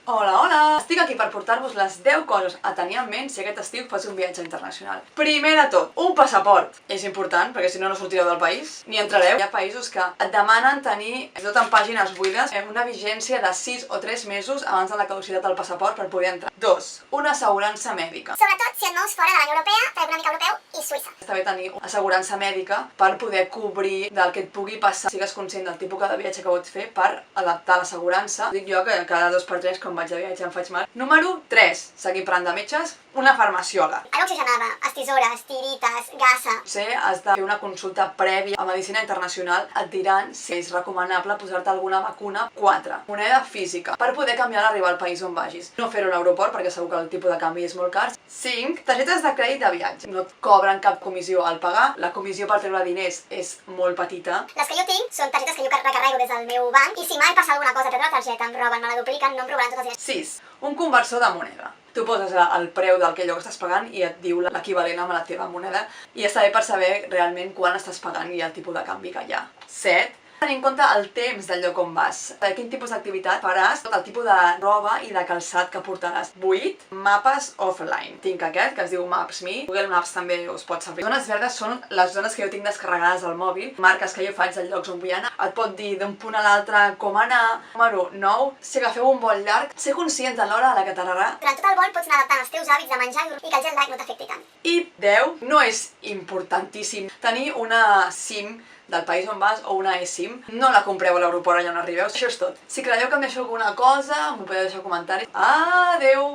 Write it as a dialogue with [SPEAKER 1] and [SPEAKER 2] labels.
[SPEAKER 1] Hola, hola! Estic aquí per portar-vos les 10 coses a tenir en ment si aquest estiu fas un viatge internacional. Primer de tot, un passaport. És important, perquè si no, no sortireu del país, ni entrareu. Hi ha països que et demanen tenir, tot en pàgines buides, una vigència de 6 o 3 mesos abans de la caducitat del passaport per poder entrar. 2. Una assegurança mèdica.
[SPEAKER 2] Sobretot si et mous fora de la Unió Europea, Espai Econòmic Europeu i Suïssa.
[SPEAKER 1] Està bé tenir assegurança mèdica per poder cobrir del que et pugui passar. Sigues conscient del tipus de viatge que pots fer per adaptar l'assegurança. Dic jo que cada 2 per 3 quan vaig de viatge em faig mal. Número 3. Seguim parlant de metges. Una farmaciola.
[SPEAKER 2] Aigua oxigenada, estisores, tirites, gasa.
[SPEAKER 1] Potser has de fer una consulta prèvia a Medicina Internacional. Et diran si és recomanable posar-te alguna vacuna. 4. Moneda física. Per poder canviar l'arribar al país on vagis. No fer-ho a l'aeroport perquè segur que el tipus de canvi és molt car. 5. Targetes de crèdit de viatge. No et cobren cap comissió al pagar. La comissió per treure diners és molt petita.
[SPEAKER 2] Les que jo tinc són targetes que jo recarrego des del meu banc i si mai passa alguna cosa, perdre la targeta, em roben, me la dupliquen, no em robaran tots els diners.
[SPEAKER 1] 6. Un conversor de moneda. Tu poses el preu del que allò que estàs pagant i et diu l'equivalent amb la teva moneda i està bé per saber realment quan estàs pagant i el tipus de canvi que hi ha. 7. Tenir en compte el temps del lloc on vas, quin tipus d'activitat faràs, el tipus de roba i de calçat que portaràs. 8. Mapes offline. Tinc aquest, que es diu Maps.me. Google Maps també us pot servir. Zones verdes són les zones que jo tinc descarregades al mòbil, marques que jo faig dels llocs on vull anar. Et pot dir d'un punt a l'altre com anar. Número 9. Si agafeu un vol llarg, ser conscient de l'hora a la que t'anarà.
[SPEAKER 2] Durant tot el vol pots anar adaptant els teus hàbits de menjar i que el jet lag no t'afecti tant.
[SPEAKER 1] I 10. No és importantíssim tenir una SIM del país on vas o una eSIM. No la compreu a l'aeroport allà on arribeu. Això és tot. Si creieu que em deixo alguna cosa, m'ho podeu deixar a comentaris. Adeu!